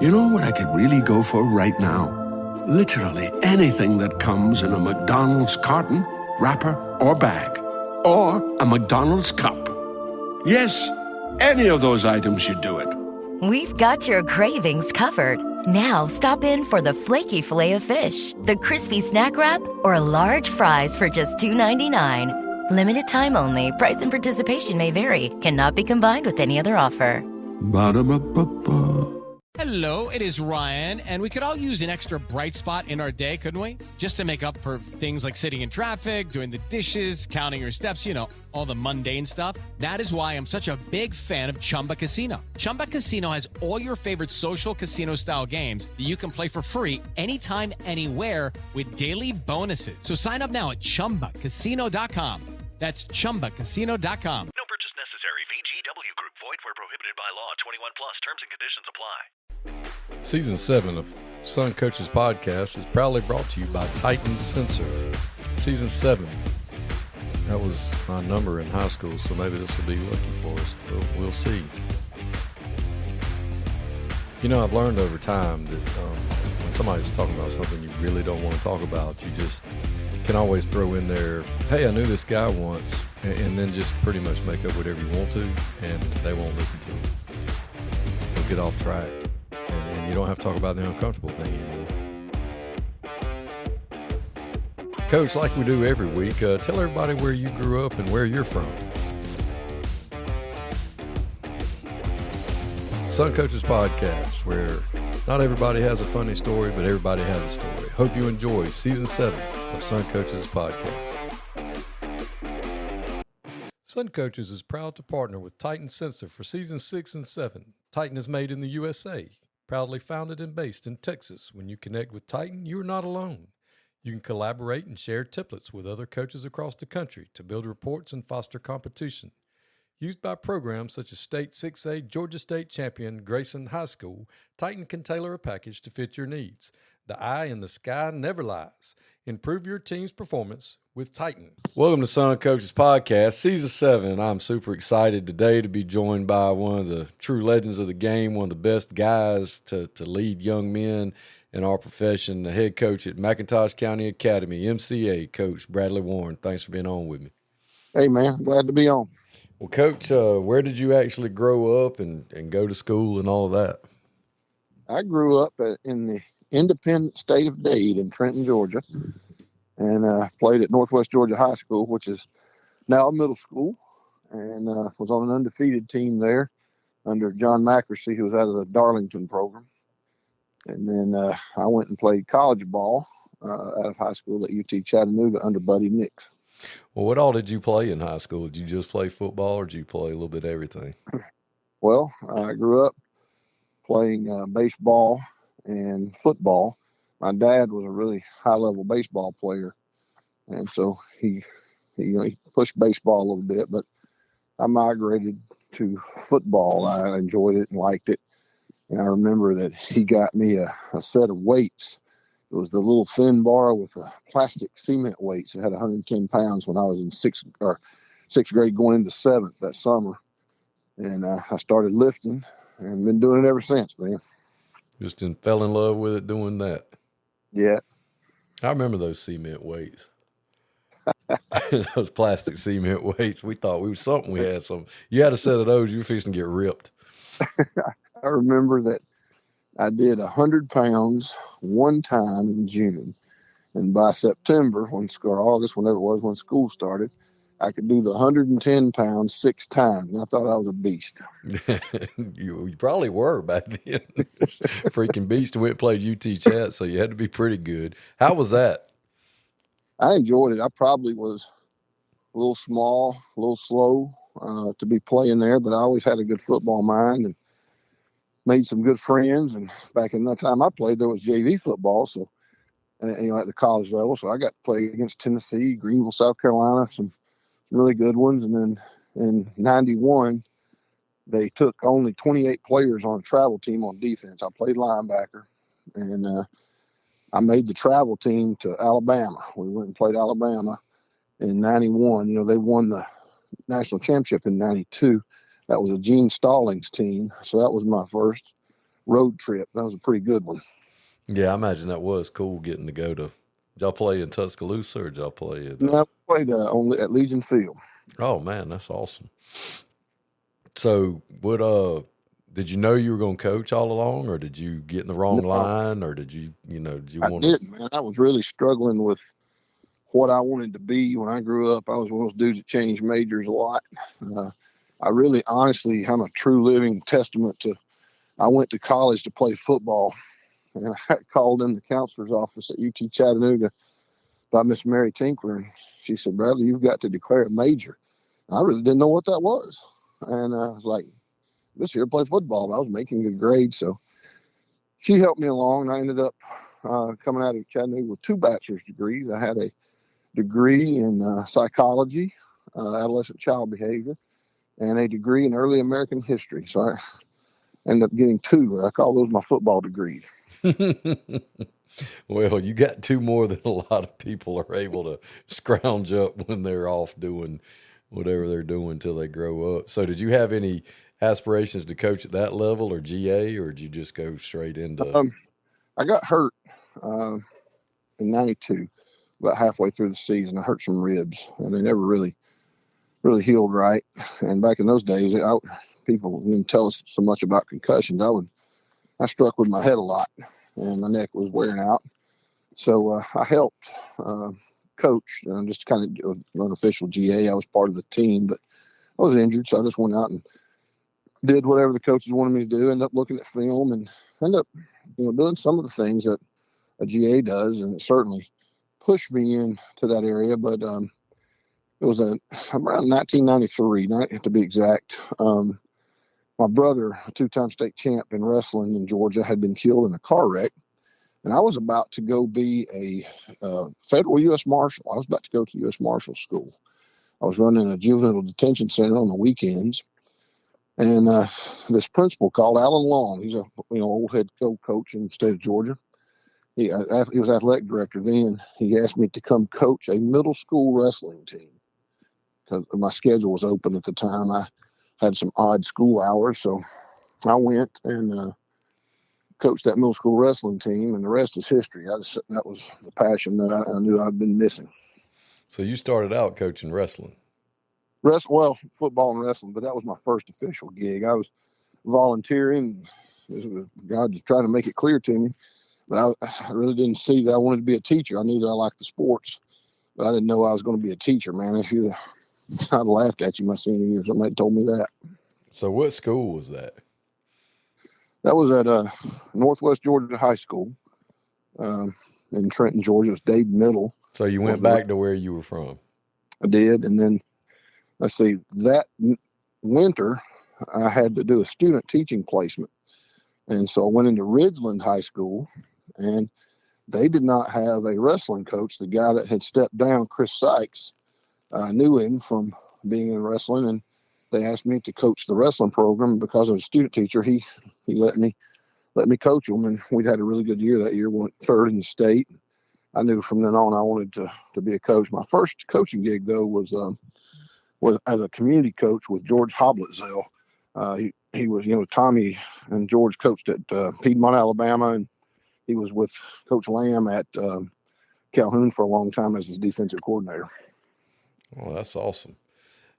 You know what I could really go for right now? Literally anything that comes in a McDonald's carton, wrapper, or bag. Or a McDonald's cup. Yes, any of those items should do it. We've got your cravings covered. Now stop in for the flaky Filet-O-Fish, the crispy snack wrap, or large fries for just $2.99. Limited time only. Price and participation may vary. Cannot be combined with any other offer. Ba-da-ba-ba-ba. Hello, it is Ryan, and we could all use an extra bright spot in our day, couldn't we? Just to make up for things like sitting in traffic, doing the dishes, counting your steps, you know, all the mundane stuff. That is why I'm such a big fan of Chumba Casino. Chumba Casino has all your favorite social casino-style games that you can play for free anytime, anywhere with daily bonuses. So sign up now at ChumbaCasino.com. That's ChumbaCasino.com. No purchase necessary. VGW Group. Void where prohibited by law. 21 plus. Terms and conditions apply. Season 7 of Sun Coaches Podcast is proudly brought to you by Titan Sensor. Season 7. That was my number in high school, so maybe this will be lucky for us. We'll see. You know, I've learned over time that when somebody's talking about something you really don't want to talk about, you just can always throw in there, hey, I knew this guy once, and then just pretty much make up whatever you want to, and they won't listen to it. They'll get off track. And you don't have to talk about the uncomfortable thing anymore. Coach, like we do every week, tell everybody where you grew up and where you're from. Sun Coaches Podcast, where not everybody has a funny story, but everybody has a story. Hope you enjoy Season 7 of Sun Coaches Podcast. Sun Coaches is proud to partner with Titan Sensor for Season 6 and 7. Titan is made in the USA. Proudly founded and based in Texas. When you connect with Titan, you are not alone. You can collaborate and share templates with other coaches across the country to build reports and foster competition. Used by programs such as State 6A, Georgia State Champion, Grayson High School, Titan can tailor a package to fit your needs. The eye in the sky never lies. Improve your team's performance with Titan. Welcome to Sun Coaches Podcast, Season 7. I'm super excited today to be joined by one of the true legends of the game, one of the best guys to lead young men in our profession, the head coach at McIntosh County Academy, MCA, Coach Bradley Warren. Thanks for being on with me. Hey, man. Glad to be on. Well, Coach, where did you actually grow up and go to school and all of that? I grew up in the independent state of Dade in Trenton, Georgia, and played at Northwest Georgia High School, which is now a middle school, and was on an undefeated team there under John McIntosh, who was out of the Darlington program. And then I went and played college ball out of high school at UT Chattanooga under Buddy Nix. Well, what all did you play in high school? Did you just play football, or did you play a little bit of everything? Well, I grew up playing baseball and football. My dad was a really high-level baseball player, and so he pushed baseball a little bit, but I migrated to football. I enjoyed it and liked it, and I remember that he got me a set of weights. It was the little thin bar with the plastic cement weights. It had 110 pounds when I was in sixth grade going into seventh that summer, and I started lifting and been doing it ever since, man. Just fell in love with it doing that. Yeah. I remember those cement weights. Those plastic cement weights. We thought we had some. You had a set of those, you were fixing to get ripped. I remember that I did 100 pounds one time in June. And by September, or August, whenever it was, when school started, I could do the 110 pounds 6 times. I thought I was a beast. You probably were back then. Freaking beast. Went and played UT Chatt, so you had to be pretty good. How was that? I enjoyed it. I probably was a little small, a little slow to be playing there, but I always had a good football mind and made some good friends. And back in that time I played, there was JV football, so at the college level. So I got to play against Tennessee, Greenville, South Carolina, some really good ones. And then in 91, they took only 28 players on a travel team on defense. I played linebacker, and I made the travel team to Alabama. We went and played Alabama in 91. They won the national championship in 92. That was a Gene Stallings team. So that was my first road trip. That was a pretty good one. Yeah, I imagine that was cool getting to go to. Did y'all play in Tuscaloosa or did y'all play in? No, I played only at Legion Field. Oh man, that's awesome. So, what did you know you were going to coach all along, or did you get in the wrong line, or did you want to? I did, man. I was really struggling with what I wanted to be when I grew up. I was one of those dudes that changed majors a lot. I really, honestly, I'm a true living testament to. I went to college to play football, and I called in the counselor's office at UT Chattanooga by Miss Mary Tinkler, and she said, "Bradley, you've got to declare a major." And I really didn't know what that was, and I was like, "This year, play football." But I was making good grades, so she helped me along, and I ended up coming out of Chattanooga with 2 bachelor's degrees. I had a degree in psychology, adolescent child behavior, and a degree in early American history. So I ended up getting 2. I call those my football degrees. Well, you got 2 more than a lot of people are able to scrounge up when they're off doing whatever they're doing until they grow up. So did you have any aspirations to coach at that level or GA, or did you just go straight into? I got hurt in '92, about halfway through the season. I hurt some ribs, and they never really healed right. And back in those days, people didn't tell us so much about concussions. I struck with my head a lot, and my neck was wearing out. So I helped coach, and just kind of an unofficial GA. I was part of the team, but I was injured, so I just went out and did whatever the coaches wanted me to do. Ended up looking at film and ended up, doing some of the things that a GA does, and it certainly pushed me into that area. But it was around 1993, not to be exact. My brother, a 2-time state champ in wrestling in Georgia, had been killed in a car wreck. And I was about to go be a federal U.S. Marshal. I was about to go to U.S. Marshal school. I was running a juvenile detention center on the weekends. And this principal called Alan Long. He's a old head coach in the state of Georgia. He was athletic director then. He asked me to come coach a middle school wrestling team because my schedule was open at the time. I had some odd school hours, so I went and coached that middle school wrestling team, and the rest is history. That was the passion that I knew I'd been missing. So you started out coaching wrestling? Football and wrestling, but that was my first official gig. I was volunteering. God was trying to make it clear to me, but I really didn't see that I wanted to be a teacher. I knew that I liked the sports, but I didn't know I was going to be a teacher, man. I'd laughed at you my senior year if somebody told me that. So what school was that? That was at Northwest Georgia High School in Trenton, Georgia. It was Dade Middle. So you went back to where you were from? I did. And then, let's see, that winter, I had to do a student teaching placement. And so I went into Ridgeland High School, and they did not have a wrestling coach. The guy that had stepped down, Chris Sykes, knew him from being in wrestling, and they asked me to coach the wrestling program. Because I was a student teacher, he let me coach them, and we'd had a really good year that year. We went 3rd in the state. I knew from then on I wanted to be a coach. My first coaching gig, though, was as a community coach with George Hobletzel. He was, Tommy and George coached at Piedmont, Alabama, and he was with Coach Lamb at Calhoun for a long time as his defensive coordinator. Well, that's awesome.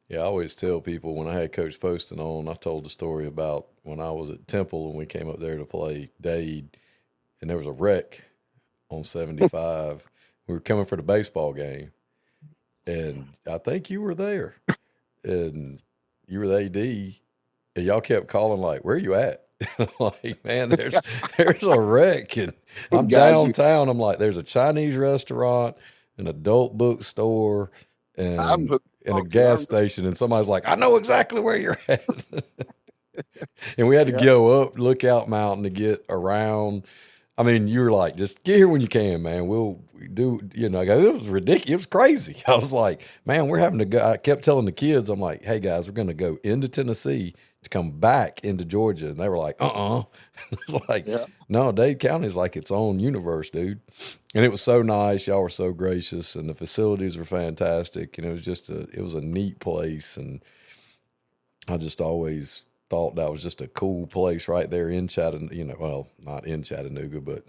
Yeah, I always tell people when I had Coach Poston on, I told the story about when I was at Temple and we came up there to play Dade, and there was a wreck on 75. We were coming for the baseball game, and I think you were there, and you were the AD, and y'all kept calling like, "Where are you at?" I'm like, man, there's a wreck, and I'm downtown. I'm like, there's a Chinese restaurant, an adult bookstore, and a gas station, and somebody's like, I know exactly where you're at. And we had to go up Lookout Mountain to get around. I mean, you were like, just get here when you can, man. We'll do, it was ridiculous. It was crazy. I was like, man, we're having to go. I kept telling the kids, I'm like, hey guys, we're going to go into Tennessee to come back into Georgia. And they were like, It's like, no, Dade County is like its own universe, dude. And it was so nice. Y'all were so gracious, and the facilities were fantastic. And it was just it was a neat place. And I just always thought that was just a cool place right there in Chattanooga. Well, not in Chattanooga, but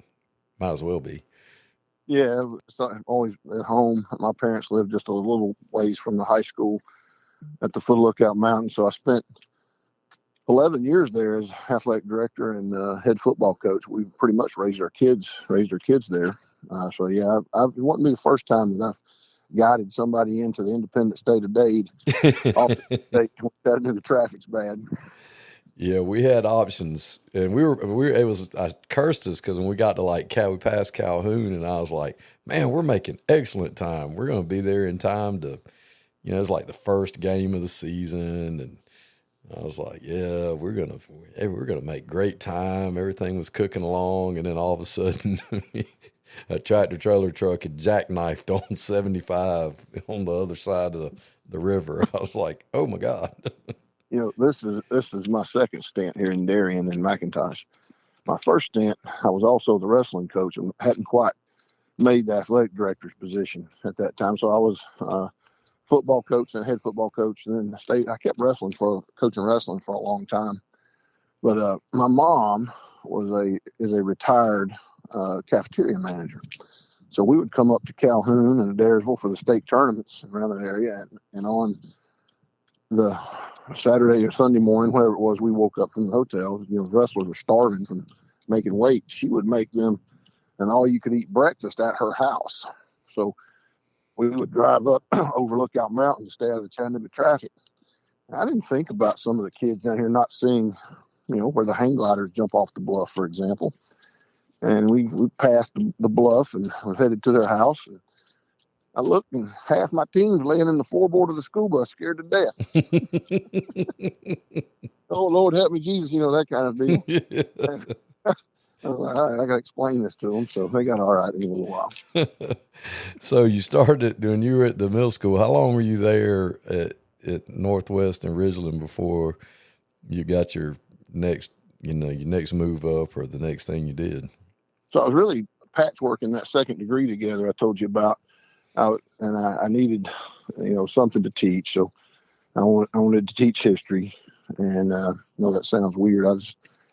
might as well be. Yeah, so I'm always at home. My parents lived just a little ways from the high school at the foot of Lookout Mountain. So I spent 11 years there as athletic director and head football coach. We pretty much raised our kids there. So yeah, it wouldn't be the first time that I've guided somebody into the independent state of Dade. Off the state when Chattanooga traffic's bad. Yeah, we had options, and I cursed us because when we got to we passed Calhoun, and I was like, man, we're making excellent time. We're going to be there in time to, it's like the first game of the season. And I was like, yeah, we're going to make great time. Everything was cooking along. And then all of a sudden a tractor trailer truck had jackknifed on 75 on the other side of the river. I was like, oh my God. This is my second stint here in Darien and McIntosh. My first stint, I was also the wrestling coach and hadn't quite made the athletic director's position at that time. So I was football coach and head football coach. And then the state, I kept coaching wrestling for a long time. But my mom is a retired cafeteria manager. So we would come up to Calhoun and Adairsville for the state tournaments around that area. And on the Saturday or Sunday morning, whatever it was, we woke up from the hotel. The wrestlers were starving from making weight. She would make them an all-you-could-eat breakfast at her house. So we would drive up over Lookout Mountain to stay out of the Chattanooga traffic. I didn't think about some of the kids down here not seeing, where the hang gliders jump off the bluff, for example. And we passed the bluff and was headed to their house. And I looked, and half my team was laying in the floorboard of the school bus, scared to death. Oh, Lord, help me, Jesus, that kind of deal. I was like, all right, I got to explain this to them. So they got all right in a little while. So you started when you were at the middle school. How long were you there at Northwest and Ridgeland before you got your next move up or the next thing you did? So I was really patchworking that second degree together I told you about. I needed, something to teach. So I wanted to teach history. And I know that sounds weird.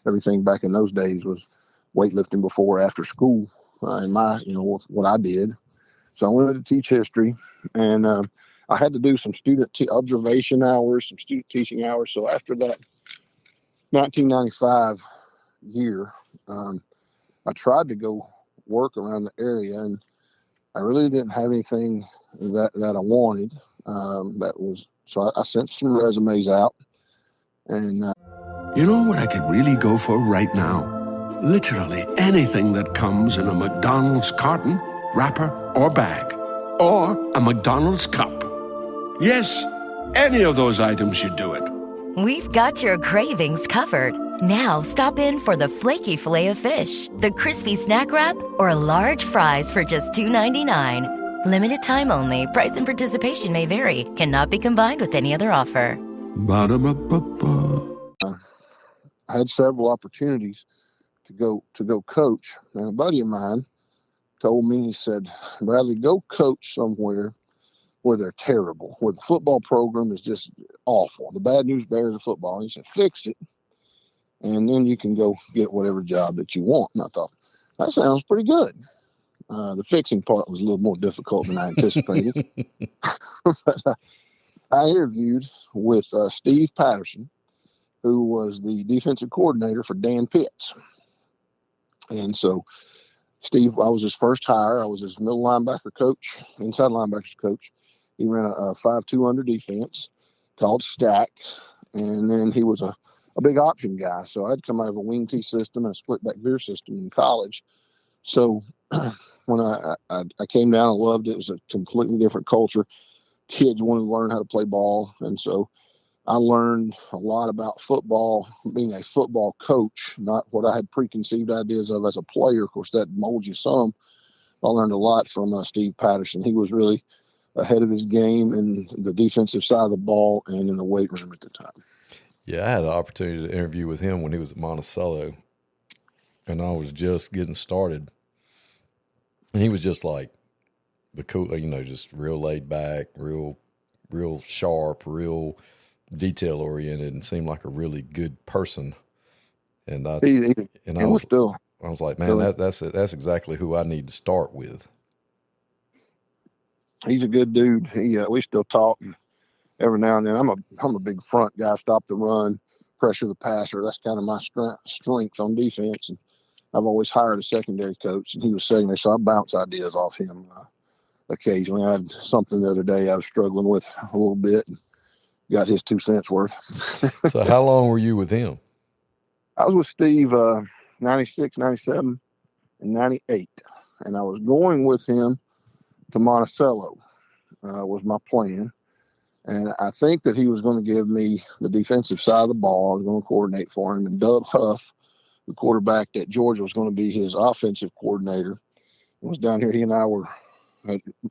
Everything back in those days was weightlifting before or after school in my, what I did. So I wanted to teach history. And I had to do some student observation hours, some student teaching hours. So after that 1995 year, I tried to go work around the area, and I really didn't have anything that I wanted. So I sent some resumes out, and You know what I could really go for right now? Literally anything that comes in a McDonald's carton, wrapper, or bag. Or a McDonald's cup. Yes, any of those items should do it. We've got your cravings covered. Now stop in for the flaky Filet-O-Fish, the crispy snack wrap, or large fries for just $2.99. Limited time only. Price and participation may vary. Cannot be combined with any other offer. Ba-da-ba-ba-ba. I had several opportunities to go coach. And a buddy of mine told me, he said, Bradley, go coach somewhere where they're terrible, where the football program is just awful. The bad news bears of football. And he said, fix it, and then you can go get whatever job that you want. And I thought, that sounds pretty good. The fixing part was a little more difficult than I anticipated. But I interviewed with Steve Patterson, who was the defensive coordinator for Dan Pitts. And so Steve, I was his first hire. I was his middle linebacker coach, inside linebackers coach. He ran a 5-2 under defense called Stack. And then he was a big option guy. So I'd come out of a wing T system and a split back veer system in college. So when I came down, I loved it. It was a completely different culture. Kids wanted to learn how to play ball. And so I learned a lot about football, being a football coach, not what I had preconceived ideas of as a player. Of course, that molds you some. I learned a lot from Steve Patterson. He was really ahead of his game in the defensive side of the ball and in the weight room at the time. Yeah, I had an opportunity to interview with him when he was at Monticello, and I was just getting started. And he was just like the cool, just real laid back, real sharp, real detail oriented and seemed like a really good person. And I was like, man, that's exactly who I need to start with. He's a good dude. We still talk every now and then. I'm a big front guy, stop the run, pressure the passer. That's kind of my strength on defense. And I've always hired a secondary coach, and he was sitting there, so I bounce ideas off him occasionally. I had something the other day I was struggling with a little bit, and got his 2 cents worth. So how long were you with him? I was with Steve 96, 97, and 98. And I was going with him to Monticello was my plan. And I think that he was going to give me the defensive side of the ball. I was going to coordinate for him. And Dub Huff, the quarterback at Georgia, was going to be his offensive coordinator. He was down here. He and I were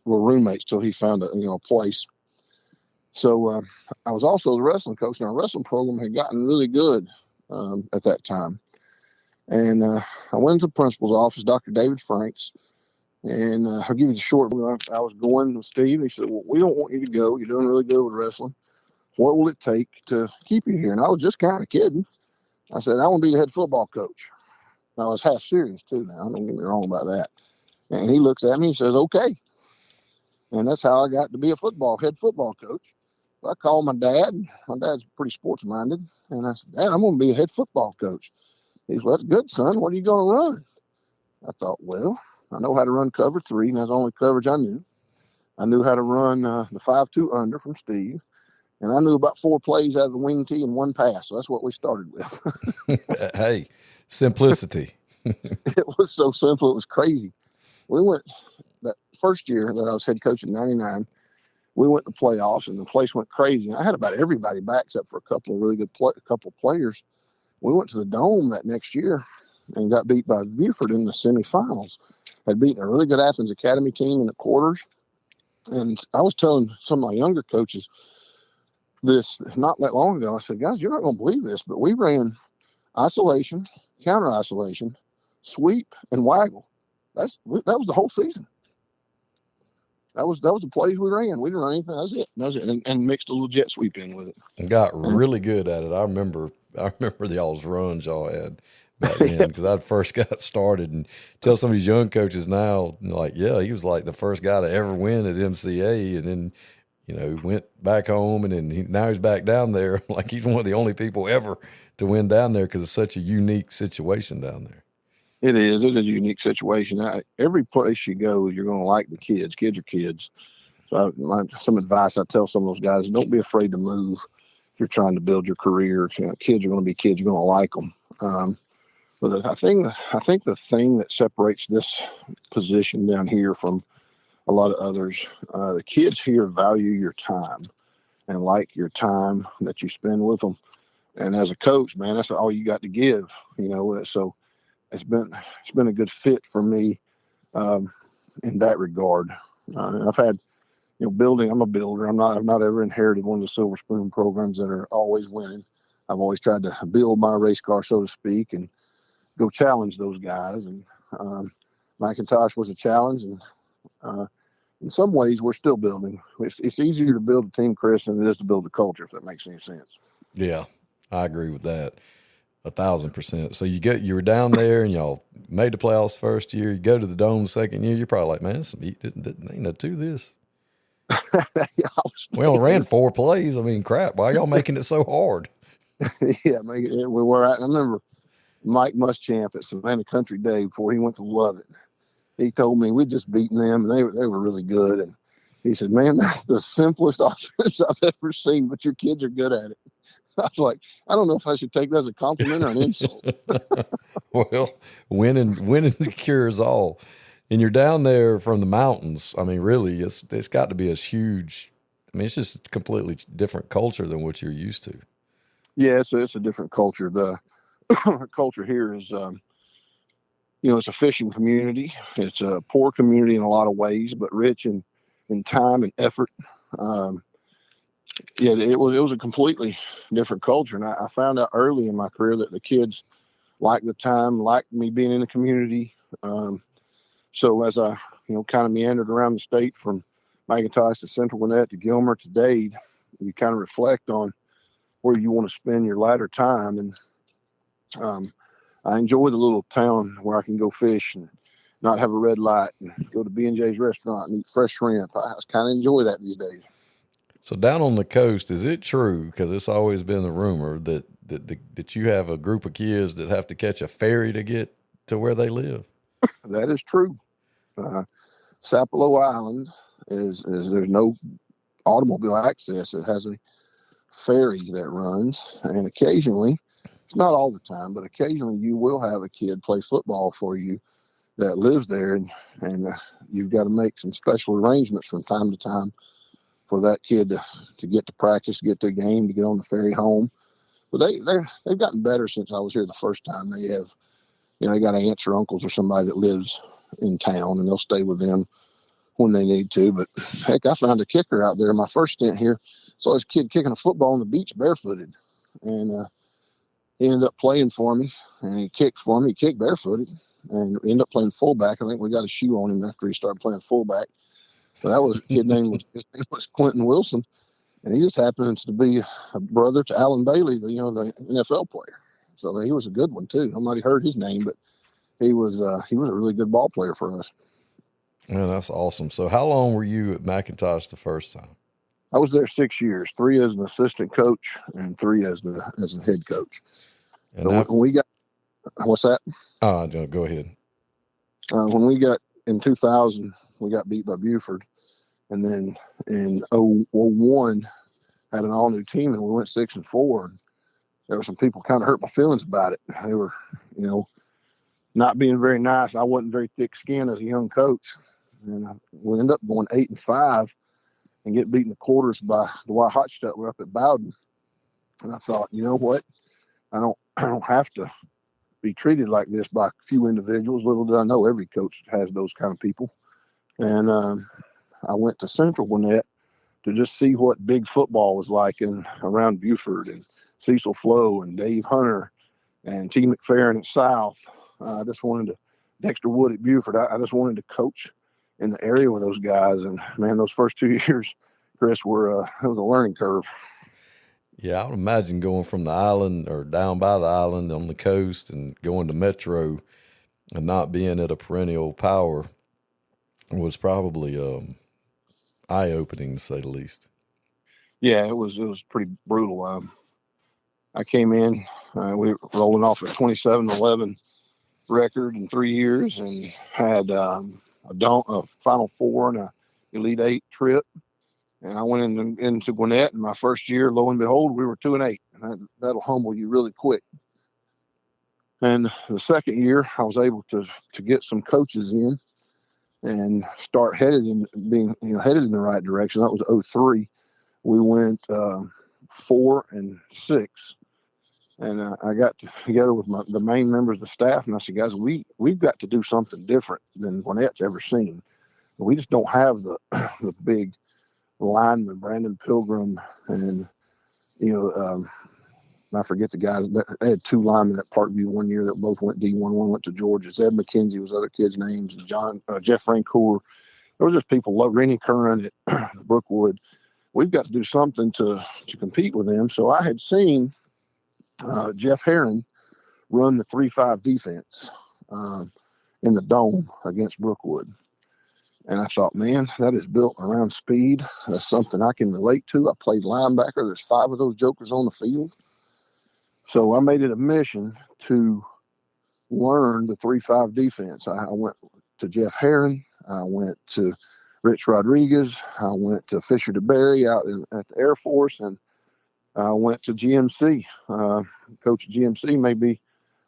roommates till he found a place. So I was also the wrestling coach, and our wrestling program had gotten really good at that time. And I went to the principal's office, Dr. David Franks, and I'll give you the short. I was going with Steve, and he said, well, we don't want you to go. You're doing really good with wrestling. What will it take to keep you here? And I was just kind of kidding. I said, I want to be the head football coach. I was half serious, too, now. Don't get me wrong about that. And he looks at me and says, okay. And that's how I got to be a head football coach. I called my dad. My dad's pretty sports-minded. And I said, Dad, I'm going to be a head football coach. He said, well, that's good, son. What are you going to run? I thought, well, I know how to run cover 3, and that's the only coverage I knew. I knew how to run the 5-2 under from Steve. And I knew about 4 plays out of the wing tee and 1 pass. So that's what we started with. Hey, simplicity. It was so simple. It was crazy. We went that first year that I was head coach in 99. We went to playoffs, and the place went crazy. I had about everybody back except for a couple of really good players. We went to the Dome that next year and got beat by Buford in the semifinals. Had beaten a really good Athens Academy team in the quarters. And I was telling some of my younger coaches this not that long ago. I said, guys, you're not going to believe this, but we ran isolation, counter isolation, sweep, and waggle. That was the whole season. That was the plays we ran. We didn't run anything. That was it. And mixed a little jet sweep in with it. And got really good at it. I remember y'all's runs y'all had back then because I first got started. And tell some of these young coaches now, like, yeah, he was like the first guy to ever win at MCA, and then went back home, and then now he's back down there. Like he's one of the only people ever to win down there because it's such a unique situation down there. It is. It's a unique situation. Every place you go, you're going to like the kids. Kids are kids. So some advice I tell some of those guys, don't be afraid to move if you're trying to build your career. Kids are going to be kids. You're going to like them. But I think the thing that separates this position down here from a lot of others, the kids here value your time and like your time that you spend with them. And as a coach, man, that's all you got to give, so it's been a good fit for me in that regard. I've had, building. I'm a builder. I've not ever inherited one of the Silver Spoon programs that are always winning. I've always tried to build my race car, so to speak, and go challenge those guys. And McIntosh was a challenge, and in some ways, we're still building. It's easier to build a team, Chris, than it is to build a culture, if that makes any sense. Yeah, I agree with that 1,000%. So you were down there, and y'all made the playoffs first year. You go to the Dome second year. You're probably like, man, ain't no to this. Yeah, we only ran 4 plays. I mean, crap. Why are y'all making it so hard? Yeah, we were. I remember Mike Muschamp at Savannah Country Day before he went to Lovett. He told me we'd just beaten them, and they were really good. And he said, man, that's the simplest offense I've ever seen, but your kids are good at it. I was like, I don't know if I should take that as a compliment or an insult. Well, winning cures all. And you're down there from the mountains. I mean, really, it's got to be as huge. I mean, it's just a completely different culture than what you're used to. Yeah, it's a different culture. The culture here is, it's a fishing community. It's a poor community in a lot of ways, but rich in time and effort. It was a completely different culture. And I found out early in my career that the kids liked the time, liked me being in the community. So as I, kind of meandered around the state from McIntosh to Central Gwinnett to Gilmer to Dade, you kind of reflect on where you want to spend your latter time. And I enjoy the little town where I can go fish and not have a red light and go to B&J's restaurant and eat fresh shrimp. I kind of enjoy that these days. So down on the coast, is it true, because it's always been the rumor, that you have a group of kids that have to catch a ferry to get to where they live? That is true. Sapelo Island is there's no automobile access. It has a ferry that runs, and occasionally, it's not all the time, but occasionally you will have a kid play football for you that lives there, and you've got to make some special arrangements from time to time for that kid to get to practice, get to a game, to get on the ferry home. But they've gotten better since I was here the first time. They have, they got aunts or uncles or somebody that lives in town, and they'll stay with them when they need to. But heck, I found a kicker out there. My first stint here, saw this kid kicking a football on the beach barefooted, and he ended up playing for me, and he kicked for me. He kicked barefooted, and ended up playing fullback. I think we got a shoe on him after he started playing fullback. So that was a kid named was Quentin Wilson, and he just happens to be a brother to Alan Bailey, the NFL player. So he was a good one too. Nobody heard his name, but he was a really good ball player for us. Yeah, that's awesome. So how long were you at McIntosh the first time? I was there 6 years, 3 as an assistant coach and 3 as the head coach. And so when we got, what's that? Go ahead. When we got in 2000, we got beat by Buford, and then in 01 had an all new team, and we went 6-4. And there were some people kind of hurt my feelings about it. They were, not being very nice. I wasn't very thick skinned as a young coach, and we ended up going 8-5 and get beat in the quarters by Dwight Hotstutler up at Bowden. And I thought, you know what? I don't have to be treated like this by a few individuals. Little did I know, every coach has those kind of people. And I went to Central Gwinnett to just see what big football was like around Buford, and Cecil Flo and Dave Hunter and T. McFerrin at South. I just wanted to, Dexter Wood at Buford. I just wanted to coach in the area with those guys. And man, those first 2 years, Chris, it was a learning curve. Yeah, I would imagine going from the island or down by the island on the coast and going to Metro and not being at a perennial power was probably eye-opening, to say the least. Yeah, it was pretty brutal. I came in, we were rolling off a 27-11 record in 3 years, and had a Final Four and a Elite Eight trip. And I went into Gwinnett, and my first year, lo and behold, we were 2-8, and that'll humble you really quick. And the second year, I was able to get some coaches in and start headed in the right direction. That was 03. We went 4-6, and I got together with the main members of the staff, and I said, guys, we've got to do something different than Gwinnett's ever seen. We just don't have the big lineman, Brandon Pilgrim, and I forget the guys. They had 2 linemen at Parkview one year that both went D1. One went to Georgia. Ed McKenzie was other kids' names, and Jeff Francoeur. There were just people. Rennie Curran at Brookwood. We've got to do something to compete with them. So I had seen Jeff Herron run the 3-5 defense in the dome against Brookwood. And I thought, man, that is built around speed. That's something I can relate to. I played linebacker. There's 5 of those jokers on the field. So I made it a mission to learn the 3-5 defense. I went to Jeff Herron. I went to Rich Rodriguez. I went to Fisher DeBerry out at the Air Force. And I went to GMC. Coach GMC may be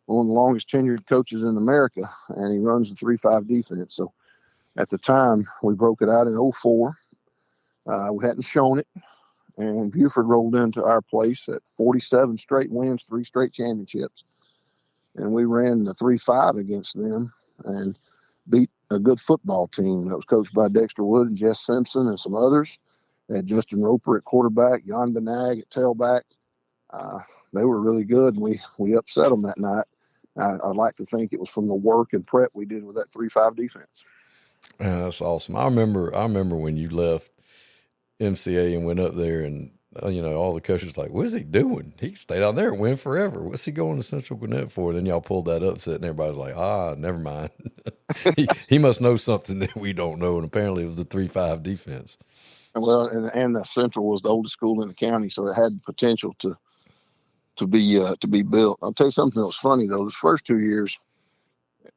one of the longest tenured coaches in America, and he runs the 3-5 defense. So at the time, we broke it out in 04. We hadn't shown it, and Buford rolled into our place at 47 straight wins, 3 straight championships. And we ran the 3-5 against them and beat a good football team that was coached by Dexter Wood and Jess Simpson and some others. They had Justin Roper at quarterback, Jan Benag at tailback. They were really good, and we upset them that night. I'd like to think it was from the work and prep we did with that 3-5 defense. Yeah, that's awesome. I remember when you left MCA and went up there, and all the coaches like, what is he doing? He can stay down there and win forever. What's he going to Central Gwinnett for? And then y'all pulled that upset, and everybody's like, never mind. he must know something that we don't know, and apparently it was the 3-5 defense. Well, and Central was the oldest school in the county, so it had the potential to be built. I'll tell you something that was funny though. The first 2 years,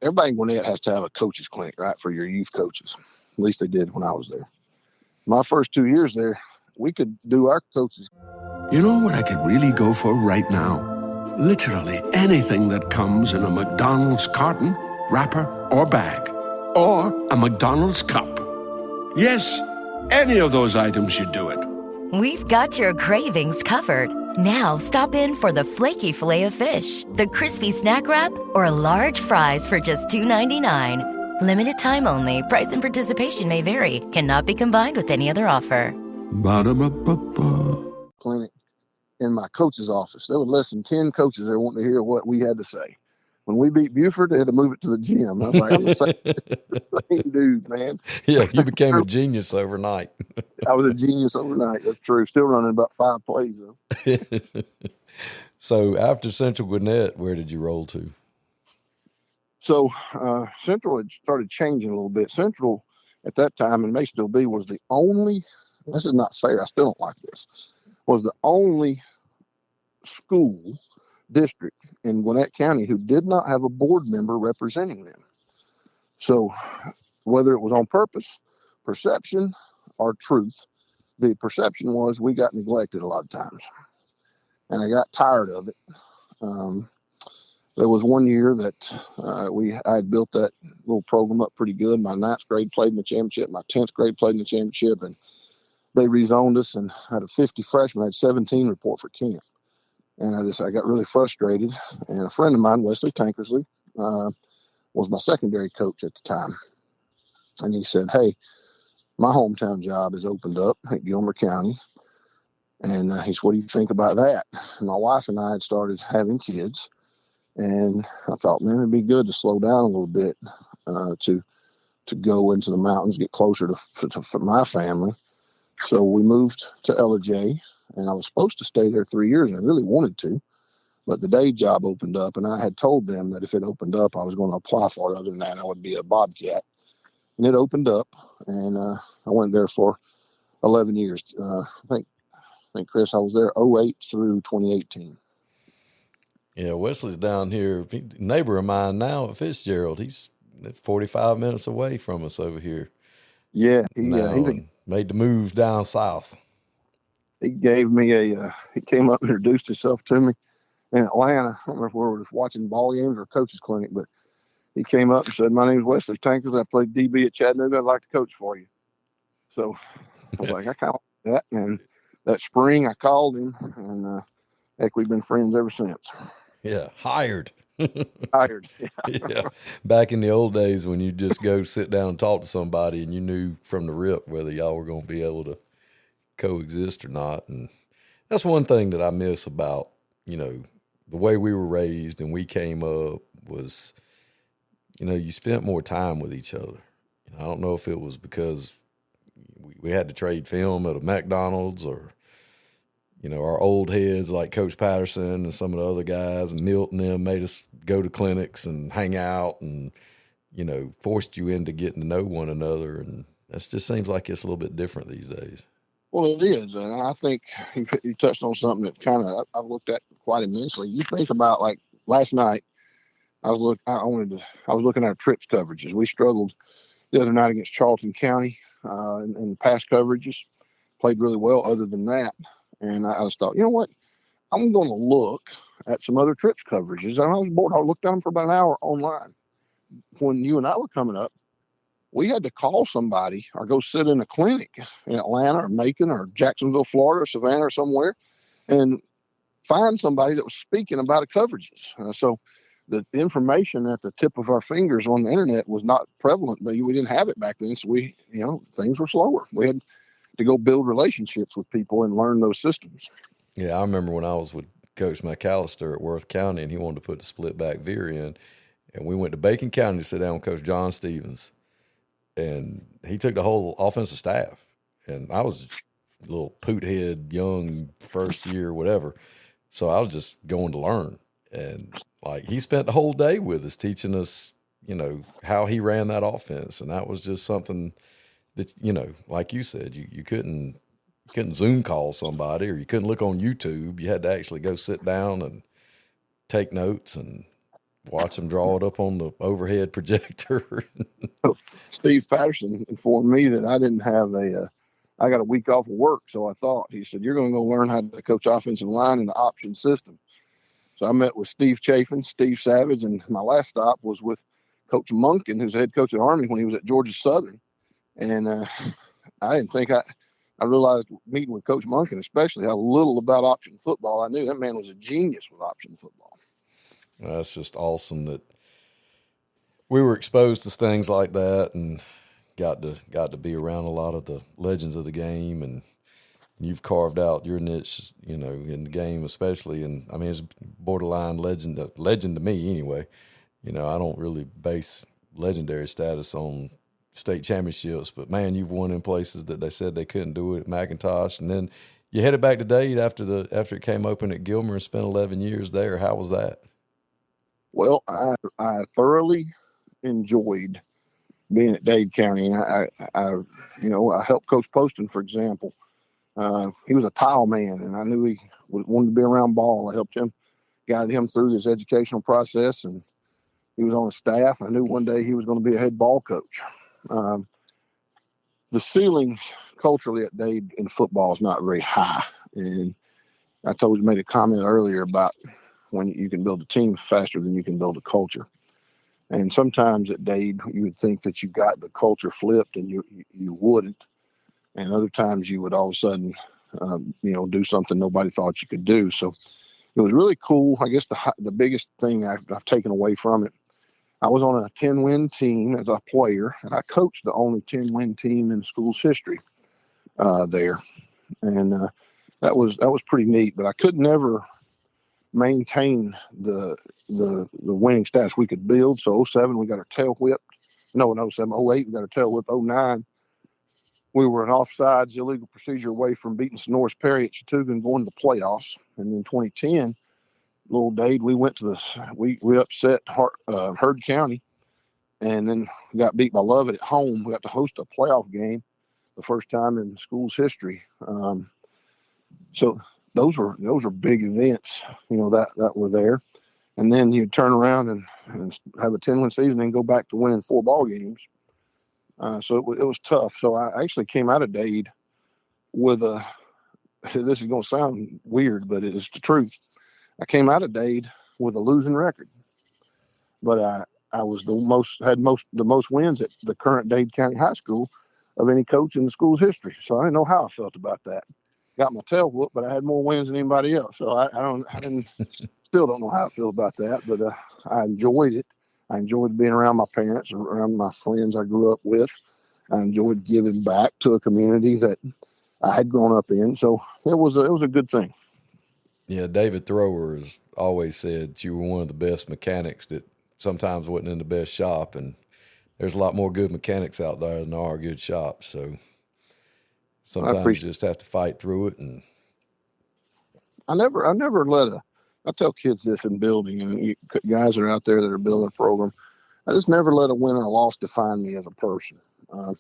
everybody in Gwinnett has to have a coaches clinic, right, for your youth coaches. At least they did when I was there. My first 2 years there, we could do our coaches. You know what I could really go for right now? Literally anything that comes in a McDonald's carton, wrapper, or bag. Or a McDonald's cup. Yes, any of those items should do it. We've got your cravings covered. Now stop in for the flaky filet of fish, the crispy snack wrap, or large fries for just $2.99. Limited time only. Price and participation may vary. Cannot be combined with any other offer. Ba-da-ba-ba-ba. Clinic in my coach's office. There were less than 10 coaches there wanting to hear what we had to say. When we beat Buford, they had to move it to the gym. I was like, I'm the same dude, man. Yeah, you became a genius overnight. I was a genius overnight. That's true. Still running about 5 plays, though. So after Central Gwinnett, where did you roll to? So Central had started changing a little bit. Central at that time, and may still be, was the only, this is not fair, I still don't like this, was the only school district in Gwinnett County who did not have a board member representing them. So whether it was on purpose, perception, or truth, the perception was we got neglected a lot of times. And I got tired of it. There was one year that I had built that little program up pretty good. My 9th grade played in the championship. My 10th grade played in the championship. And they rezoned us and had a 50 freshmen. I had 17 report for camp. And I got really frustrated. And a friend of mine, Wesley Tankersley, was my secondary coach at the time. And he said, hey, my hometown job is opened up at Gilmer County. And he said, what do you think about that? And my wife and I had started having kids. And I thought, man, it'd be good to slow down a little bit to go into the mountains, get closer to my family. So we moved to LJ, and I was supposed to stay there 3 years, and I really wanted to. But the day job opened up, and I had told them that if it opened up, I was going to apply for it. Other than that, I would be a Bobcat. And it opened up, and I went there for 11 years. I think, Chris, I was there 08 through 2018. Yeah, Wesley's down here, neighbor of mine now at Fitzgerald. He's 45 minutes away from us over here. Yeah, he made the move down south. He gave me he came up and introduced himself to me in Atlanta. I don't know if we were watching ball games or coach's clinic, but he came up and said, my name is Wesley Tankers. I played DB at Chattanooga. I'd like to coach for you. So I was like, I kind of like that. And that spring I called him, and heck, we've been friends ever since. Yeah, hired. Hired. Yeah. Back in the old days when you just go sit down and talk to somebody and you knew from the rip whether y'all were going to be able to coexist or not. And that's one thing that I miss about, the way we were raised and we came up was, you spent more time with each other. I don't know if it was because we had to trade film at a McDonald's or, our old heads like Coach Patterson and some of the other guys and Milton and them made us go to clinics and hang out and, forced you into getting to know one another. And that just seems like it's a little bit different these days. Well, it is. And I think you touched on something that I've looked at quite immensely. You think about, like, last night, I was looking at our trips coverages. We struggled the other night against Charlton County in the pass coverages. Played really well other than that. And I just thought, you know what? I'm going to look at some other trips coverages. And I was bored. I looked at them for about an hour online. When you and I were coming up, we had to call somebody or go sit in a clinic in Atlanta or Macon or Jacksonville, Florida, or Savannah or somewhere and find somebody that was speaking about the coverages. So the information at the tip of our fingers on the internet was not prevalent, but we didn't have it back then. So things were slower. We had to go build relationships with people and learn those systems. Yeah, I remember when I was with Coach McAllister at Worth County and he wanted to put the split back veer in, and we went to Bacon County to sit down with Coach John Stevens, and he took the whole offensive staff, and I was little poot head, young, first year, whatever. So I was just going to learn. And like he spent the whole day with us teaching us, how he ran that offense. And that was just something that, like you said, you couldn't Zoom call somebody, or you couldn't look on YouTube. You had to actually go sit down and take notes and watch them draw it up on the overhead projector. Steve Patterson informed me that I didn't have I got a week off of work. So I thought, he said, you're going to go learn how to coach offensive line in the option system. So I met with Steve Chafin, Steve Savage, and my last stop was with Coach Monken, who's the head coach at Army when he was at Georgia Southern. And I didn't think I realized meeting with Coach Monken, especially, how little about option football I knew. That man was a genius with option football. That's just awesome that we were exposed to things like that and got to be around a lot of the legends of the game, and you've carved out your niche, in the game especially. And I mean, it's borderline legend to me anyway. I don't really base legendary status on state championships, but man, you've won in places that they said they couldn't do it at McIntosh. And then you headed back to Dade after it came open at Gilmer and spent 11 years there. How was that? Well, I thoroughly enjoyed being at Dade County. And I helped Coach Poston, for example. He was a tile man, and I knew he wanted to be around ball. I helped him, guided him through his educational process, and he was on the staff. I knew one day he was going to be a head ball coach. The ceiling culturally at Dade in football is not very high. And I made a comment earlier about when you can build a team faster than you can build a culture. And sometimes at Dade, you would think that you got the culture flipped, and you wouldn't. And other times you would all of a sudden, do something nobody thought you could do. So it was really cool. I guess the biggest thing I've taken away from it, I was on a 10-win team as a player, and I coached the only 10-win team in the school's history there. And that was pretty neat. But I could never maintain the winning stats we could build. So 07, we got our tail whipped. No, in 07, 08, we got our tail whipped. 09, we were an offsides illegal procedure away from beating Sonoris Perry at Chattooga and going to the playoffs. And then 2010, little Dade, we went to we upset Heard County, and then got beat by Lovett at home. We got to host a playoff game, the first time in school's history. So those were big events, that were there. And then you turn around and have a 10-win season and go back to winning 4 ball games. So it was tough. So I actually came out of Dade with this is going to sound weird, but it is the truth. I came out of Dade with a losing record, but I was the most wins at the current Dade County High School of any coach in the school's history. So I didn't know how I felt about that. Got my tail whooped, but I had more wins than anybody else. So I still don't know how I feel about that, but I enjoyed it. I enjoyed being around my parents and around my friends I grew up with. I enjoyed giving back to a community that I had grown up in. So it was a good thing. Yeah, David Thrower has always said you were one of the best mechanics that sometimes wasn't in the best shop, and there's a lot more good mechanics out there than there are good shops. So sometimes you just have to fight through it. And I tell kids this in building, and guys that are out there that are building a program, I just never let a win or a loss define me as a person. I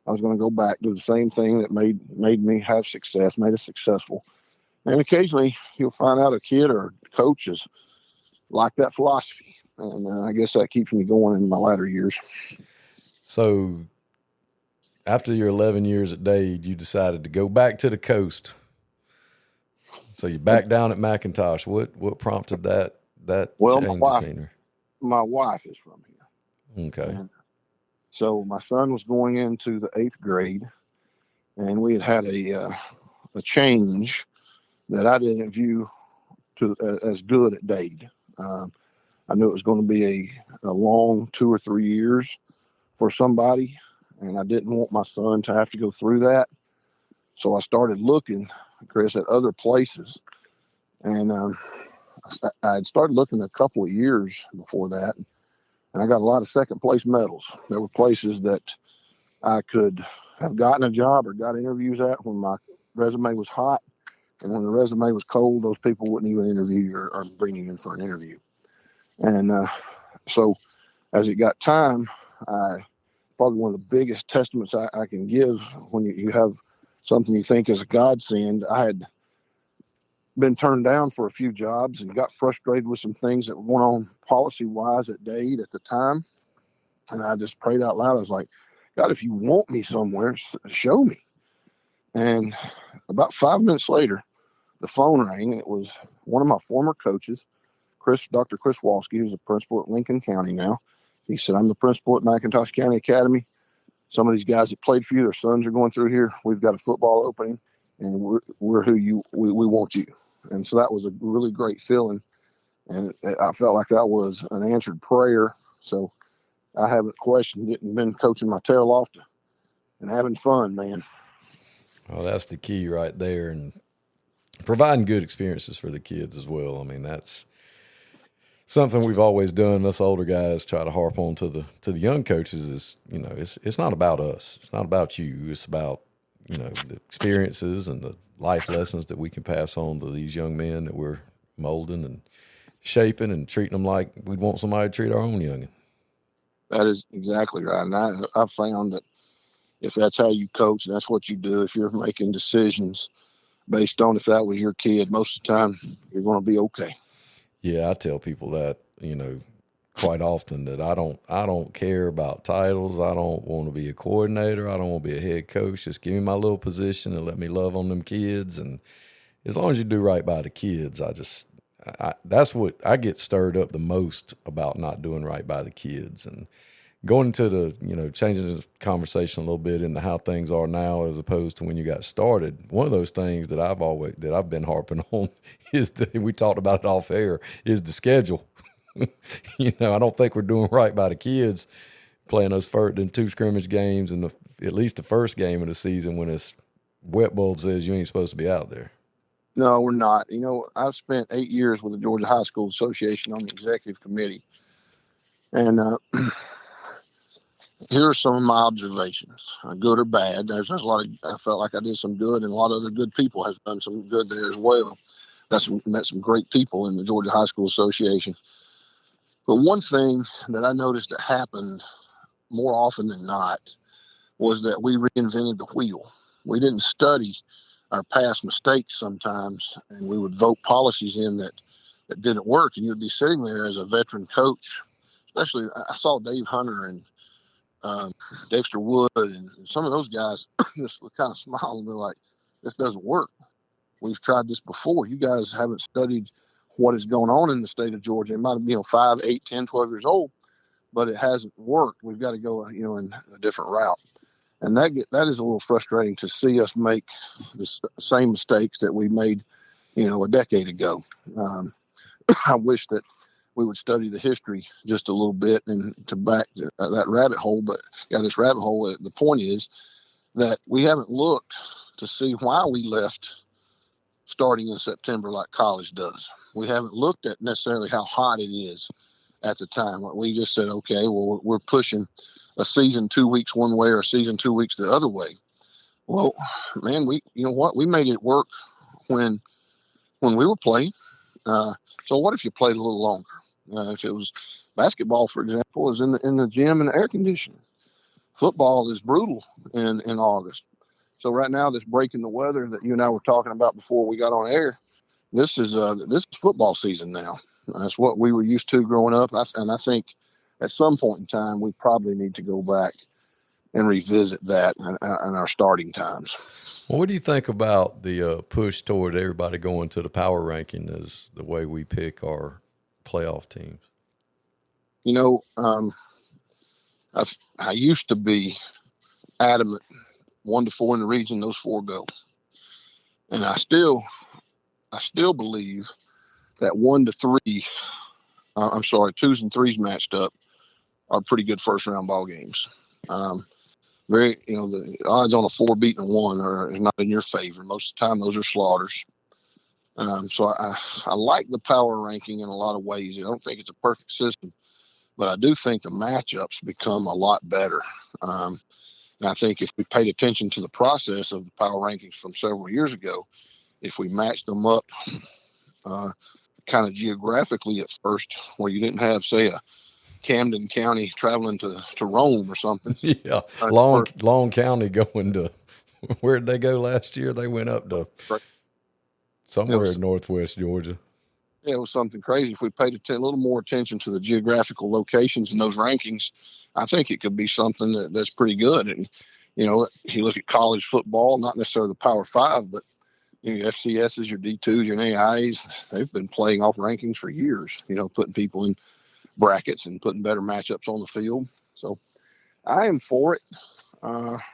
was going to go back, do the same thing that made me have success, made us successful. And occasionally you'll find out a kid or a coach is like that philosophy. And I guess that keeps me going in my latter years. So after your 11 years at Dade, you decided to go back to the coast. So you're back down at McIntosh. What prompted that change of scenery? My wife is from here. Okay. And so my son was going into the 8th grade, and we had a change that I didn't view as good at Dade. I knew it was going to be a long 2 or 3 years for somebody, and I didn't want my son to have to go through that. So I started looking, Chris, at other places. And I had started looking a couple of years before that, and I got a lot of second place medals. There were places that I could have gotten a job or got interviews at when my resume was hot. And when the resume was cold, those people wouldn't even interview you or bring you in for an interview. And so as it got time, probably one of the biggest testaments I can give when you have something you think is a godsend. I had been turned down for a few jobs and got frustrated with some things that went on policy-wise at Dade at the time. And I just prayed out loud. I was like, God, if you want me somewhere, show me. And about 5 minutes later, the phone rang. It was one of my former coaches, Dr. Chris Walski, who's a principal at Lincoln County now. He said, I'm the principal at McIntosh County Academy. Some of these guys that played for you, their sons are going through here. We've got a football opening, and we're who we want you. And so that was a really great feeling. And I felt like that was an answered prayer. So I haven't questioned it and been coaching my tail off and having fun, man. Well, that's the key right there. And providing good experiences for the kids as well. I mean, that's something we've always done. Us older guys try to harp on to the young coaches is, you know, it's not about us. It's not about you. It's about, you know, the experiences and the life lessons that we can pass on to these young men that we're molding and shaping and treating them like we'd want somebody to treat our own youngin'. That is exactly right. And I've found that if that's how you coach and that's what you do, if you're making decisions based on if that was your kid, most of the time you're going to be okay. Yeah, I tell people that, you know, quite often that I don't care about titles. I don't want to be a coordinator. I don't want to be a head coach. Just give me my little position and let me love on them kids. And as long as you do right by the kids, that's what I get stirred up the most about not doing right by the kids. And going into the, you know, changing the conversation a little bit into how things are now as opposed to when you got started. One of those things that I've been harping on is we talked about it off air, is the schedule. You know, I don't think we're doing right by the kids playing those first and 2 scrimmage games and at least the first game of the season when it's wet bulb says you ain't supposed to be out there. No, we're not. You know, I've spent 8 years with the Georgia High School Association on the executive committee. And here are some of my observations, good or bad. There's a lot of, I felt like I did some good, and a lot of other good people have done some good there as well. Met some great people in the Georgia High School Association. But one thing that I noticed that happened more often than not was that we reinvented the wheel. We didn't study our past mistakes sometimes, and we would vote policies in that didn't work. And you'd be sitting there as a veteran coach, especially I saw Dave Hunter and Dexter Wood and some of those guys just kind of smile and be like, this doesn't work. We've tried this before. You guys haven't studied what is going on in the state of Georgia. It might be 5, 8, 10, 12 years old, but it hasn't worked. We've got to go, in a different route. And that is a little frustrating to see us make the same mistakes that we made, a decade ago. I wish that we would study the history just a little bit and to back that rabbit hole. But this rabbit hole, the point is that we haven't looked to see why we left starting in September like college does. We haven't looked at necessarily how hot it is at the time. We just said, okay, well, we're pushing a season 2 weeks one way or a season 2 weeks the other way. Well, man, we made it work when we were playing. So what if you played a little longer? If it was basketball, for example, is in the gym and the air conditioning. Football is brutal in August. So right now, this break in the weather that you and I were talking about before we got on air, this is football season now. That's what we were used to growing up. And I think at some point in time, we probably need to go back and revisit that and our starting times. Well, what do you think about the push toward everybody going to the power ranking as the way we pick our playoff teams? I used to be adamant 1 to 4 in the region, those 4 go. And I still believe that 1 to 3, 2s and 3s matched up are pretty good first round ball games. The odds on a 4 beating a 1 are not in your favor. Most of the time, those are slaughters. So I like the power ranking in a lot of ways. I don't think it's a perfect system, but I do think the matchups become a lot better. And I think if we paid attention to the process of the power rankings from several years ago, if we matched them up kind of geographically at first, where you didn't have, say, a Camden County traveling to Rome or something. Yeah, Long County going to where did they go last year? They went up to somewhere in northwest Georgia. Yeah, it was something crazy. If we paid a little more attention to the geographical locations in those rankings, I think it could be something that's pretty good. And, you look at college football, not necessarily the Power Five, but your FCSs, your D2s, your NAIAs, they've been playing off rankings for years, putting people in brackets and putting better matchups on the field. So I am for it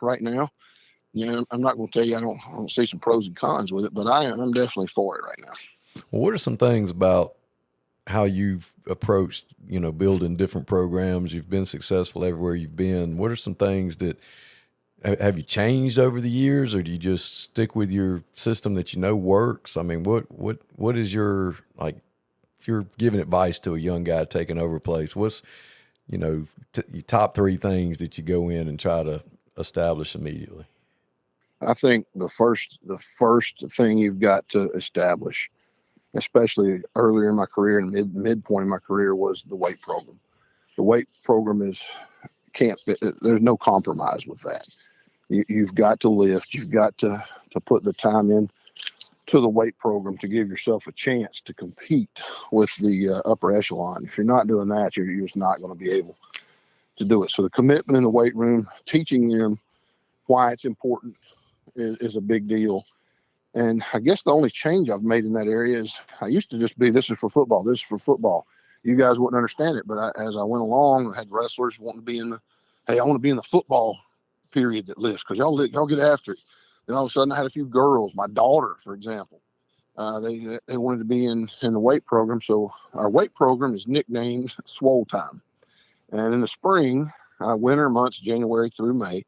right now. I'm not going to tell you I don't see some pros and cons with it, but I'm definitely for it right now. Well, what are some things about how you've approached, building different programs? You've been successful everywhere you've been. What are some things that have you changed over the years, or do you just stick with your system that works? I mean, what is your, like, if you're giving advice to a young guy taking over a place, what's, your top three things that you go in and try to establish immediately? I think the first thing you've got to establish, especially earlier in my career and midpoint in my career, was the weight program. The weight program there's no compromise with that. You've got to lift. You've got to put the time in to the weight program to give yourself a chance to compete with the upper echelon. If you're not doing that, you're just not going to be able to do it. So the commitment in the weight room, teaching them why it's important is a big deal. And I guess the only change I've made in that area is I used to just be, this is for football, this is for football. You guys wouldn't understand it, but as I went along, I had wrestlers wanting to be I want to be in the football period that lifts, because y'all get after it. Then all of a sudden I had a few girls, my daughter, for example, they wanted to be in the weight program. So our weight program is nicknamed Swole Time. And in the spring, winter months, January through May,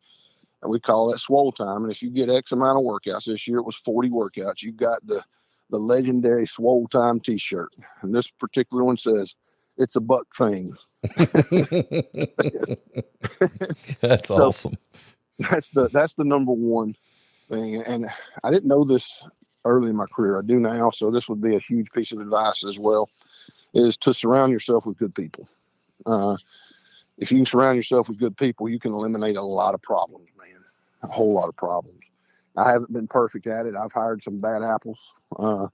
we call that Swole Time. And if you get X amount of workouts, this year it was 40 workouts, you got the legendary Swole Time t-shirt. And this particular one says, "It's a buck thing." That's awesome. That's the number one thing. And I didn't know this early in my career. I do now. So this would be a huge piece of advice as well, is to surround yourself with good people. If you can surround yourself with good people, you can eliminate a lot of problems, man, a whole lot of problems. I haven't been perfect at it. I've hired some bad apples, but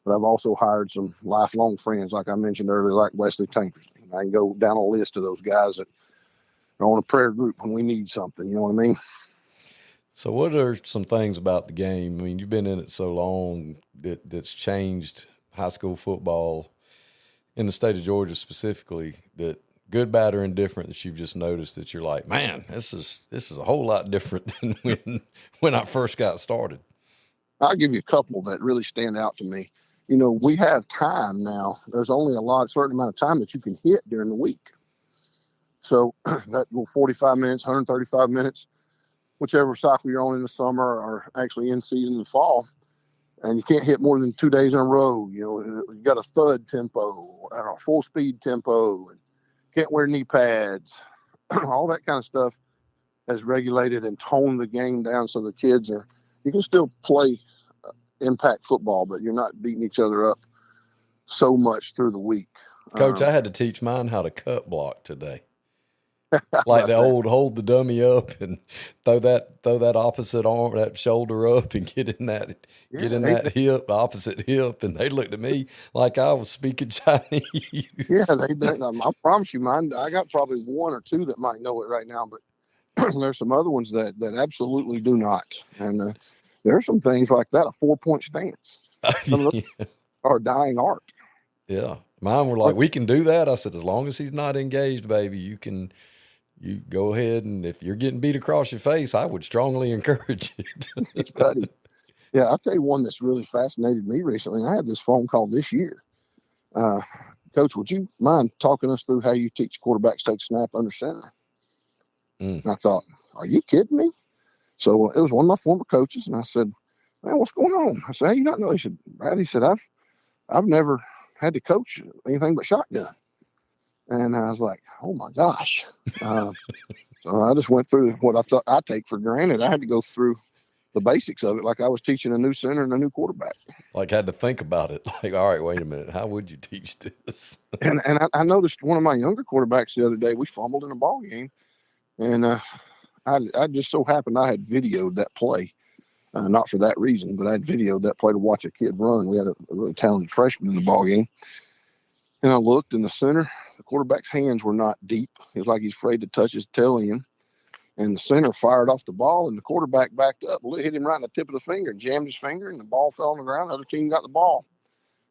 I've also hired some lifelong friends, like I mentioned earlier, like Wesley Tankers. I can go down a list of those guys that are on a prayer group when we need something. You know what I mean? So what are some things about the game? I mean, you've been in it so long that's changed high school football in the state of Georgia specifically, that good, bad, or indifferent, that you've just noticed that you're like, man, this is a whole lot different than when I first got started? I'll give you a couple that really stand out to me. We have time now. There's only certain amount of time that you can hit during the week. So that 45 minutes, 135 minutes, whichever cycle you're on in the summer or actually in season in the fall, and you can't hit more than 2 days in a row. You got a thud tempo and a full speed tempo, and can't wear knee pads. All that kind of stuff has regulated and toned the game down so the kids you can still play impact football, but you're not beating each other up so much through the week. Coach, I had to teach mine how to cut block today. Like the old hold the dummy up and throw that opposite arm, that shoulder up, and get in that hip, opposite hip. And they looked at me like I was speaking Chinese. Yeah, I promise you, mine. I got probably one or two that might know it right now, but there's some other ones that absolutely do not. And there's some things like that, a 4-point stance. Some of those are dying art. Yeah, mine were like, we can do that. I said, as long as he's not engaged, baby, you go ahead, and if you're getting beat across your face, I would strongly encourage it. Buddy. Yeah, I'll tell you one that's really fascinated me recently. I had this phone call this year. Coach, would you mind talking us through how you teach quarterbacks take snap under center? And I thought, are you kidding me? So it was one of my former coaches, and I said, man, what's going on? I said, how you not know? He said, Brad, I've never had to coach anything but shotgun. And I was like, oh my gosh. So I just went through what I thought I take for granted. I had to go through the basics of it, like I was teaching a new center and a new quarterback. Like, had to think about it. Like, all right, wait a minute. How would you teach this? And I noticed one of my younger quarterbacks the other day, we fumbled in a ball game. And I just so happened I had videoed that play. Not for that reason, but I had videoed that play to watch a kid run. We had a really talented freshman in the ball game. And I looked in the center. The quarterback's hands were not deep. It was like he's afraid to touch his tail end. And the center fired off the ball, and the quarterback backed up. Well, it hit him right in the tip of the finger, jammed his finger, and the ball fell on the ground. The other team got the ball.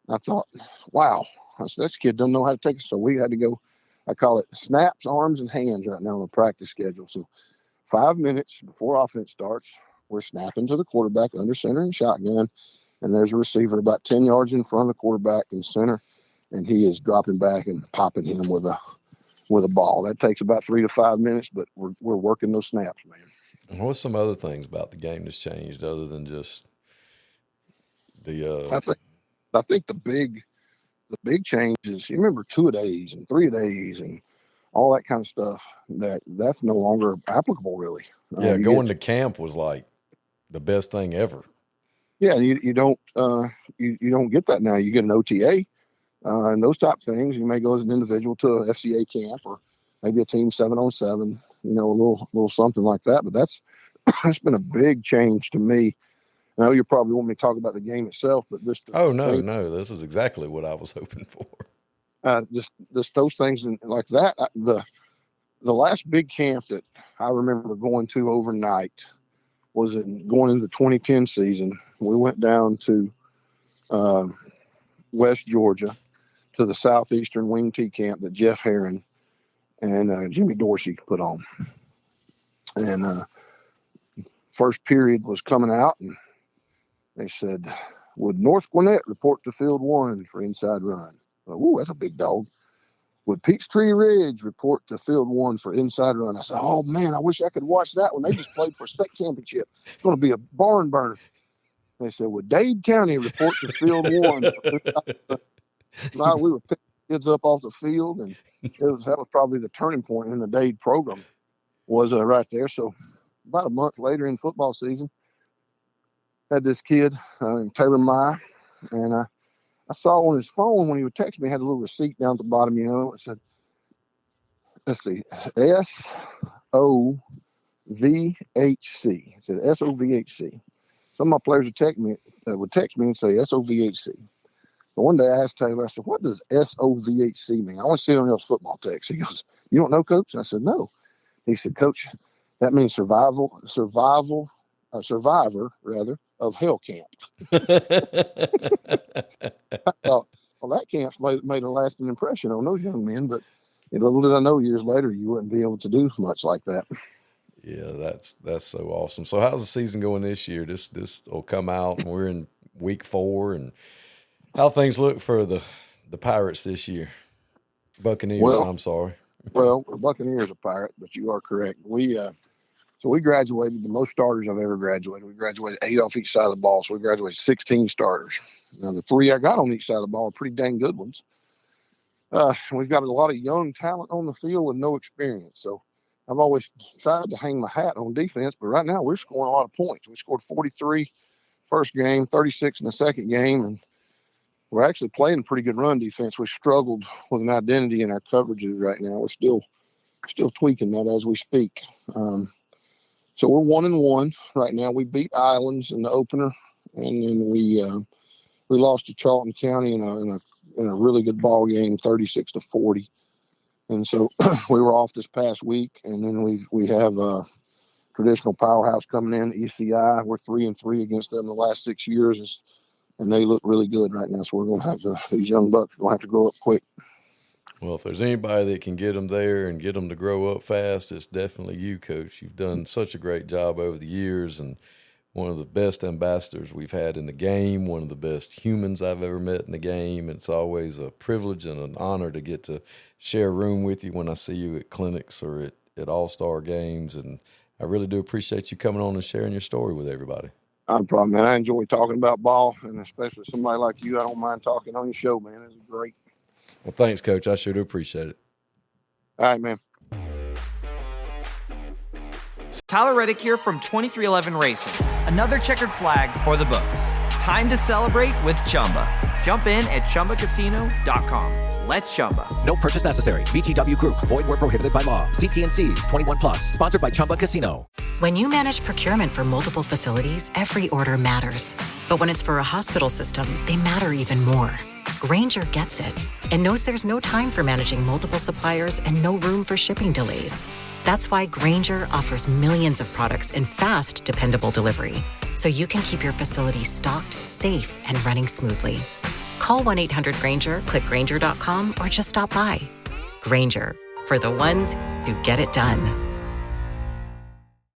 And I thought, wow, I said, this kid doesn't know how to take it. So we had to go, I call it snaps, arms, and hands right now on the practice schedule. So 5 minutes before offense starts, we're snapping to the quarterback under center and shotgun, and there's a receiver about 10 yards in front of the quarterback in center, and he is dropping back and popping him with a ball. That takes about 3 to 5 minutes, but we're working those snaps, man. And what's some other things about the game that's changed other than just the I think the big change is, you remember 2-a-days and 3-a-days and all that kind of stuff, that's no longer applicable really. Going to camp was like the best thing ever. Yeah, you don't get that now. You get an OTA and those type of things. You may go as an individual to a FCA camp or maybe a team 7-on-7, a little something like that. But that's been a big change to me. I know you probably want me to talk about the game itself, but this. No, this is exactly what I was hoping for. Just those things and like that. The last big camp that I remember going to overnight was going into the 2010 season. We went down to West Georgia to the Southeastern Wing T camp that Jeff Herron and Jimmy Dorsey put on. And first period was coming out, and they said, would North Gwinnett report to field 1 for inside run? Ooh, that's a big dog. Would Peachtree Ridge report to field 1 for inside run? I said, oh, man, I wish I could watch that one. They just played for a state championship. It's going to be a barn burner. They said, would Dade County report to field 1 for inside run? No, we were picking kids up off the field, and that was probably the turning point in the Dade program was right there. So about a month later in football season, had this kid named Taylor Nye, and I saw on his phone when he would text me, he had a little receipt down at the bottom, it said, let's see, SOVHC. It said SOVHC. Some of my players would text me and say SOVHC. So one day I asked Taylor, I said, what does SOVHC mean? I want to see it on your football text. He goes, you don't know, Coach? I said, no. He said, Coach, that means survivor of hell camp. I thought, well, that camp made a lasting impression on those young men, but little did I know years later you wouldn't be able to do much like that. Yeah, that's so awesome. So how's the season going this year? This will come out, and we're in week 4, and how things look for the Pirates this year? Buccaneers, I'm sorry. Well, Buccaneers are Pirate, but you are correct. So we graduated the most starters I've ever graduated. We graduated 8 off each side of the ball, so we graduated 16 starters. Now, the 3 I got on each side of the ball are pretty dang good ones. We've got a lot of young talent on the field with no experience. So I've always tried to hang my hat on defense, but right now we're scoring a lot of points. We scored 43 first game, 36 in the second game, and we're actually playing pretty good run defense. We struggled with an identity in our coverages right now. We're still tweaking that as we speak. So we're 1-1 right now. We beat Islands in the opener, and then we lost to Charlton County in a really good ball game, 36-40. And so we were off this past week, and then we have a traditional powerhouse coming in, ECI. We're 3-3 against them the last 6 years, and they look really good right now. So we're going to have these young bucks are going to have to grow up quick. Well, if there's anybody that can get them there and get them to grow up fast, it's definitely you, Coach. You've done such a great job over the years, and one of the best ambassadors we've had in the game, one of the best humans I've ever met in the game. It's always a privilege and an honor to get to share a room with you when I see you at clinics or at all-star games, and I really do appreciate you coming on and sharing your story with everybody. No problem, man. I enjoy talking about ball, and especially somebody like you. I don't mind talking on your show, man. It's great. Well, thanks, Coach. I sure do appreciate it. All right, man. Tyler Reddick here from 2311 Racing. Another checkered flag for the books. Time to celebrate with Chumba. Jump in at ChumbaCasino.com. Let's Chumba. No purchase necessary. VGW Group. Void where prohibited by law. See T&Cs. 21 plus. Sponsored by Chumba Casino. When you manage procurement for multiple facilities, every order matters. But when it's for a hospital system, they matter even more. Grainger gets it and knows there's no time for managing multiple suppliers and no room for shipping delays. That's why Grainger offers millions of products in fast, dependable delivery, so you can keep your facility stocked, safe, and running smoothly. Call 1-800-GRAINGER, click Grainger.com, or just stop by. Grainger, for the ones who get it done.